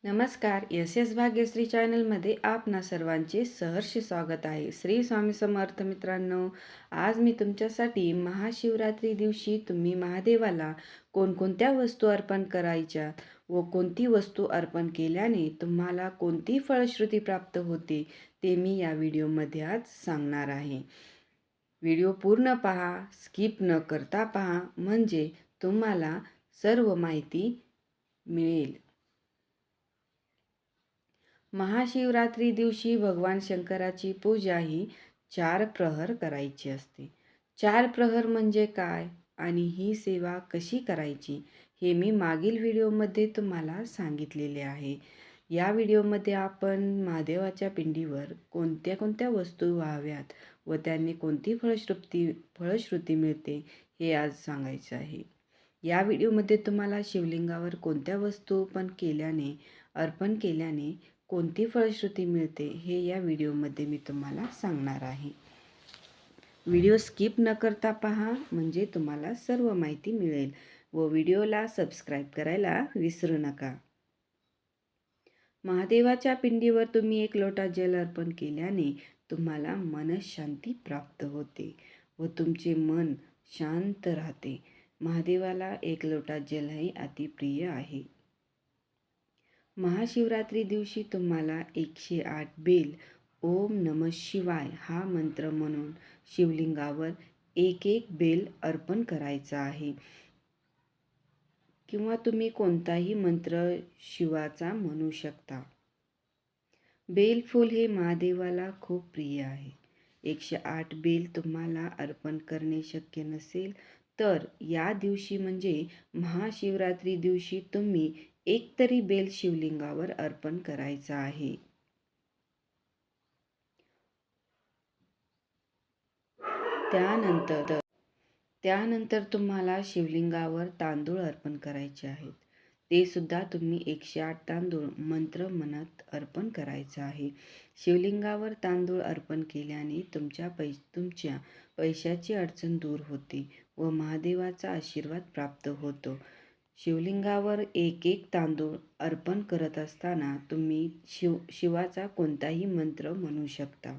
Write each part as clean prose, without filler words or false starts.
नमस्कार. S S Bhagyashree चॅनलमध्ये आपणा सर्वांचे सहर्ष स्वागत आहे. श्री स्वामी समर्थ मित्रांनो, आज मी तुमच्यासाठी महाशिवरात्री दिवशी तुम्ही महादेवाला कोणकोणत्या वस्तू अर्पण करायच्या व कोणती वस्तू अर्पण केल्याने तुम्हाला कोणती फळश्रुती प्राप्त होते ते मी या व्हिडिओमध्ये आज सांगणार आहे. व्हिडिओ पूर्ण पहा, स्किप न करता पहा, म्हणजे तुम्हाला सर्व माहिती मिळेल. महाशिवरात्री दिवशी भगवान शंकराची पूजा ही 4 प्रहर करायची असते. 4 प्रहर म्हणजे काय आणि ही सेवा कशी करायची हे मी मागील व्हिडिओमध्ये तुम्हाला सांगितलेले आहे. या व्हिडिओमध्ये आपण महादेवाच्या पिंडीवर कोणत्या कोणत्या वस्तू व्हाव्यात व त्यांनी कोणती फळश्रुती मिळते हे आज सांगायचं आहे. या व्हिडिओमध्ये तुम्हाला शिवलिंगावर कोणत्या वस्तू अर्पण केल्याने कोणती फळश्रुती मिळते हे या व्हिडिओमध्ये मी तुम्हाला सांगणार आहे. व्हिडिओ स्किप न करता पहा, म्हणजे तुम्हाला सर्व माहिती मिळेल व व्हिडिओला सबस्क्राईब करायला विसरू नका. महादेवाच्या पिंडीवर तुम्ही 1 लोटा जल अर्पण केल्याने तुम्हाला मनःशांती प्राप्त होते व तुमचे मन शांत राहते. महादेवाला 1 लोटा जल हे अतिप्रिय आहे. महाशिवरात्री दिवशी तुम्हाला 108 बेल ओम नमः शिवाय हा मंत्र म्हणून शिवलिंगावर एक बेल अर्पण करायचा आहे किंवा तुम्ही कोणताही मंत्र शिवाचा म्हणू शकता. बेलफूल हे महादेवाला खूप प्रिय आहे. 108 बेल तुम्हाला अर्पण करणे शक्य नसेल तर या दिवशी म्हणजे महाशिवरात्री दिवशी तुम्ही एक तरी बेल शिवलिंगावर अर्पण करायचा आहे. त्यानंतर तुम्हाला शिवलिंगावर तांदूळ अर्पण करायचे आहेत. ते सुद्धा तुम्ही 108 तांदूळ मंत्र म्हणत अर्पण करायचं आहे. शिवलिंगावर तांदूळ अर्पण केल्याने तुमच्या पैशाची अडचण दूर होते व महादेवाचा आशीर्वाद प्राप्त होतो. शिवलिंगावर एक तांदूळ अर्पण करत असताना तुम्ही शिवाचा कोणताही मंत्र म्हणू शकता.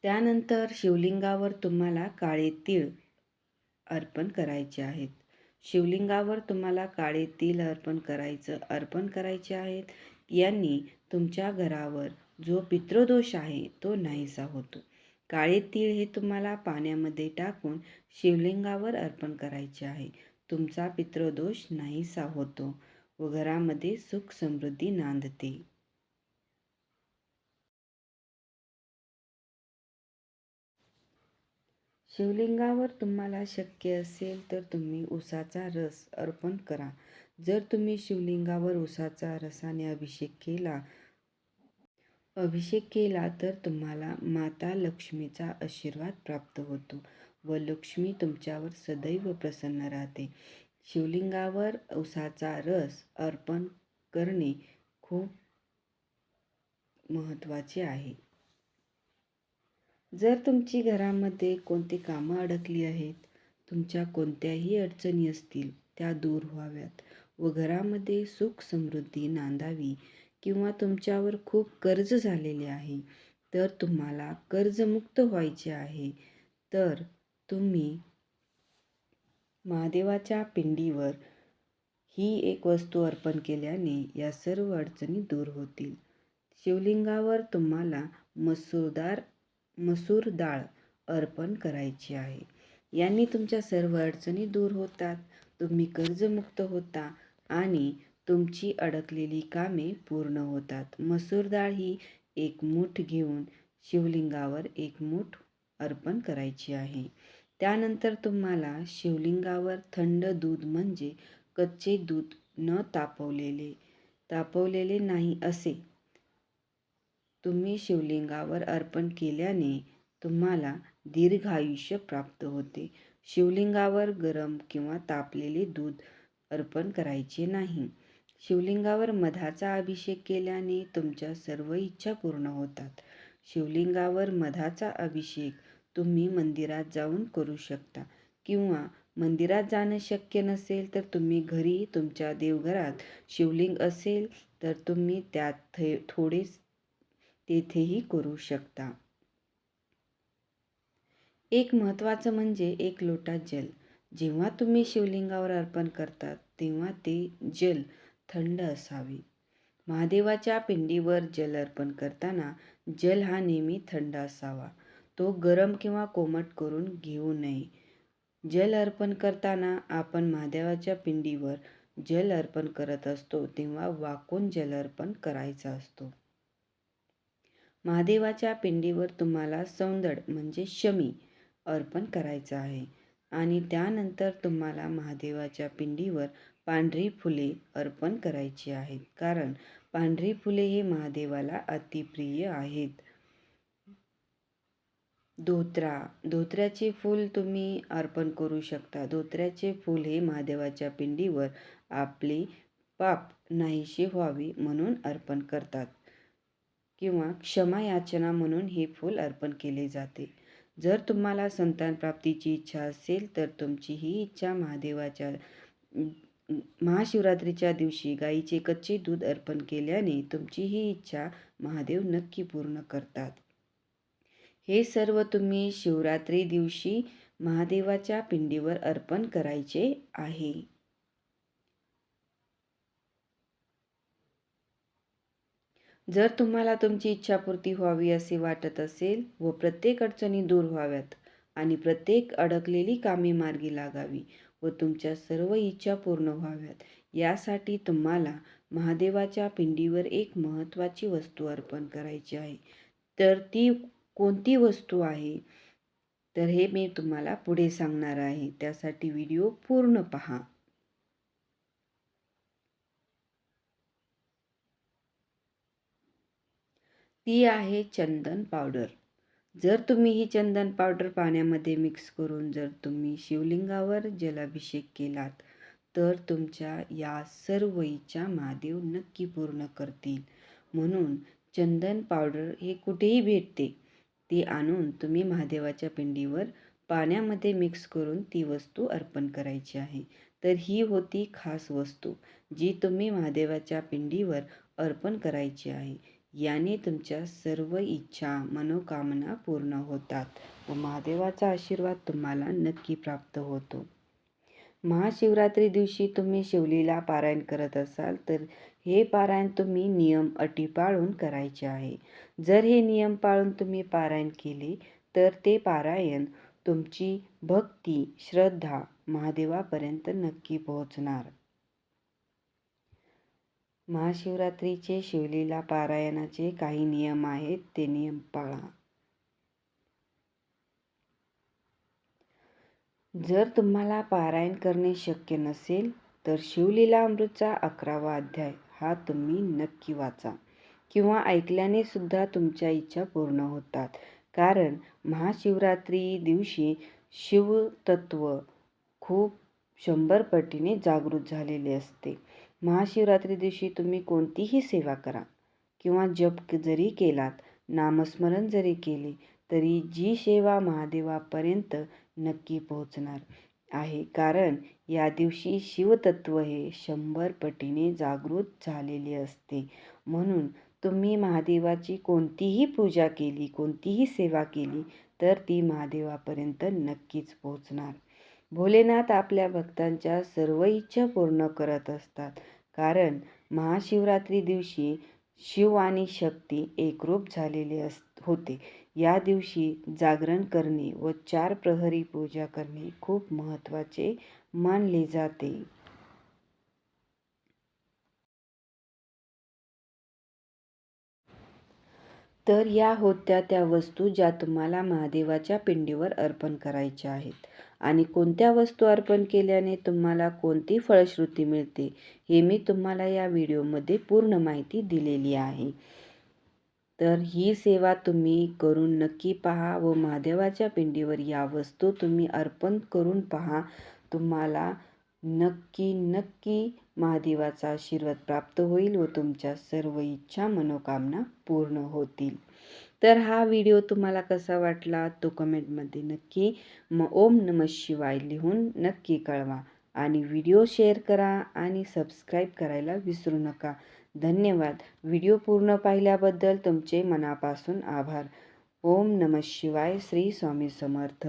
त्यानंतर शिवलिंगावर तुम्हाला काळे तीळ अर्पण करायचे आहेत. शिवलिंगावर तुम्हाला काळे तीळ अर्पण करायचे आहेत. यांनी तुमच्या घरावर जो पितृदोष आहे तो नाहीसा होतो. काळे तीळ हे तुम्हाला पाण्यामध्ये टाकून शिवलिंगावर अर्पण करायचे आहे. तुमचा पितृदोष नाहीसा होतो व घरामध्ये सुख समृद्धी नांदते. शिवलिंगावर तुम्हाला शक्य असेल तर तुम्ही उसाचा रस अर्पण करा. जर तुम्ही शिवलिंगावर उसाचा रसाने अभिषेक केला तर तुम्हाला माता लक्ष्मीचा आशीर्वाद प्राप्त होतो व लक्ष्मी तुमच्यावर सदैव प्रसन्न राहते. शिवलिंगावर उसाचा रस अर्पण करणे खूप महत्त्वाचे आहे. जर तुमची घरामध्ये कोणती कामं अडकली आहेत, तुमच्या कोणत्याही अडचणी असतील त्या दूर व्हाव्यात व घरामध्ये सुख समृद्धी नांदावी किंवा तुमच्यावर खूप कर्ज झालेले आहे तर तुम्हाला कर्जमुक्त व्हायचे आहे तर तुम्ही महादेवाच्या पिंडीवर ही एक वस्तू अर्पण केल्याने या सर्व अडचणी दूर होतील. शिवलिंगावर तुम्हाला मसूर डाळ अर्पण करायची आहे. यांनी तुमच्या सर्व अडचणी दूर होतात, तुम्ही कर्जमुक्त होता आणि तुमची अडकलेली कामे पूर्ण होतात. मसूर डाळ ही 1 मूठ घेऊन शिवलिंगावर 1 मूठ अर्पण करायची आहे. त्यानंतर तुम्हाला शिवलिंगावर थंड दूध म्हणजे कच्चे दूध न तापवलेले नाही असे तुम्ही शिवलिंगावर अर्पण केल्याने तुम्हाला दीर्घायुष्य प्राप्त होते. शिवलिंगावर गरम किंवा तापलेले दूध अर्पण करायचे नाही. शिवलिंगावर मधाचा अभिषेक केल्याने तुमच्या सर्व इच्छा पूर्ण होतात. शिवलिंगावर मधाचा अभिषेक तुम्ही मंदिरात जाऊन करू शकता किंवा मंदिरात जाणं शक्य नसेल तर तुम्ही घरी तुमच्या देवघरात शिवलिंग असेल तर तुम्ही त्यात थोडे तेथेही करू शकता. एक महत्त्वाचं म्हणजे एक लोटा जल. जेव्हा तुम्ही शिवलिंगावर अर्पण करतात तेव्हा ते जल थंड असावे. महादेवाच्या पिंडीवर जल अर्पण करताना जल हा नेहमी थंड असावा. तो गरम किंवा कोमट करून घेऊ नये. जल अर्पण करताना आपण महादेवाच्या पिंडीवर जल अर्पण करत असतो तेव्हा वाकून जल अर्पण करायचा असतो. महादेवाच्या पिंडीवर तुम्हाला सौंदड म्हणजे शमी अर्पण करायचं आहे आणि त्यानंतर तुम्हाला महादेवाच्या पिंडीवर पांढरी फुले अर्पण करायची आहेत, कारण पांढरी फुले हे महादेवाला अतिप्रिय आहेत. धोत्र्याचे फूल तुम्ही अर्पण करू शकता. धोत्र्याचे फूल हे महादेवाच्या पिंडीवर आपले पाप नाहीशी व्हावी म्हणून अर्पण करतात किंवा क्षमा याचना म्हणून हे फूल अर्पण केले जाते. जर तुम्हाला संतान प्राप्तीची इच्छा असेल तर तुमची ही इच्छा महाशिवरात्रीच्या दिवशी गाईचे कच्चे दूध अर्पण केल्याने तुमची ही इच्छा महादेव नक्की पूर्ण करतात. हे सर्व तुम्ही शिवरात्री दिवशी महादेवाच्या पिंडीवर अर्पण करायचे आहे. जर तुम्हाला तुमची इच्छापूर्ती व्हावी असे वाटत असेल व प्रत्येक अडचणी दूर व्हाव्यात आणि प्रत्येक अडकलेली कामे मार्गी लागावी व तुमच्या सर्व इच्छा पूर्ण व्हाव्यात, यासाठी तुम्हाला महादेवाच्या पिंडीवर एक महत्त्वाची वस्तू अर्पण करायची आहे. तर ती कोणती वस्तू आहे तर हे मी तुम्हाला पुढे सांगणार आहे. त्यासाठी व्हिडिओ पूर्ण पहा. ती आहे चंदन पावडर. जर तुम्ही ही चंदन पावडर पाण्यामध्ये मिक्स करून जर तुम्ही शिवलिंगावर जलाभिषेक केलात तर तुमच्या या सर्व इच्छा महादेव नक्की पूर्ण करतील. म्हणून चंदन पावडर हे कुठेही भेटते. ती आणून तुम्ही महादेवाच्या पिंडीवर पाण्यामध्ये मिक्स करून ती वस्तू अर्पण करायची आहे. तर ही होती खास वस्तू जी तुम्ही महादेवाच्या पिंडीवर अर्पण करायची आहे. याने तुमच्या सर्व इच्छा मनोकामना पूर्ण होतात व महादेवाचा आशीर्वाद तुम्हाला नक्की प्राप्त होतो. महाशिवरात्री दिवशी तुम्ही शिवलीला पारायण करत असाल तर हे पारायण तुम्ही नियम अटी पाळून करायचे आहे. जर हे नियम पाळून तुम्ही पारायण केले तर ते पारायण तुमची भक्ती श्रद्धा महादेवापर्यंत नक्की पोहोचणार. महाशिवरात्रीचे शिवलीला पारायणाचे काही नियम आहेत, ते नियम पाळा. जर तुम्हाला पारायण करणे शक्य नसेल तर शिवलीला अमृतचा 11वा अध्याय हा तुम्ही नक्की वाचा किंवा ऐकल्याने सुद्धा तुमच्या इच्छा पूर्ण होतात. कारण महाशिवरात्री दिवशी शिवतत्व खूप 100 पटीने जागृत झालेले असते. महाशिवरात्री दिवशी तुम्ही कोणतीही सेवा करा किंवा जप जरी केलात, नामस्मरण जरी केले तरी जी सेवा महादेवापर्यंत नक्की पोहोचणार आहे. कारण या दिवशी शिवतत्व हे 100 पटीने जागृत झालेले असते. म्हणून तुम्ही महादेवाची कोणतीही पूजा केली, कोणतीही सेवा केली तर ती महादेवापर्यंत नक्कीच पोहोचणार. भोलेनाथ आपल्या भक्तांच्या सर्व इच्छा पूर्ण करत असतात. कारण महाशिवरात्री दिवशी शिव आणि शक्ती एकरूप झालेले होते. या दिवशी जागरण करणे व 4 प्रहरी पूजा करणे खूप महत्त्वाचे मानले जाते. तर या होत्या त्या वस्तू ज्या तुम्हाला महादेवाच्या पिंडीवर अर्पण करायच्या आहेत. आणि कोणत्या वस्तू अर्पण केल्याने तुम्हाला कोणती फलश्रुती मिळते हे मी तुम्हाला या व्हिडिओमध्ये पूर्ण माहिती दिलेली आहे. तर ही सेवा तुम्ही करून नक्की पहा व महादेवाच्या पिंडीवर या वस्तू तुम्ही अर्पण करून पहा. तुम्हाला नक्की महादेवाचा आशीर्वाद प्राप्त होईल व तुमच्या सर्व इच्छा मनोकामना पूर्ण होतील. तर हा व्हिडिओ तुम्हाला कसा वाटला तो कमेंटमध्ये नक्की ओम नमः शिवाय लिहून नक्की कळवा आणि व्हिडिओ शेअर करा आणि सबस्क्राईब करायला विसरू नका. धन्यवाद. व्हिडिओ पूर्ण पाहिल्याबद्दल तुमचे मनापासून आभार. ओम नमः शिवाय. श्री स्वामी समर्थ.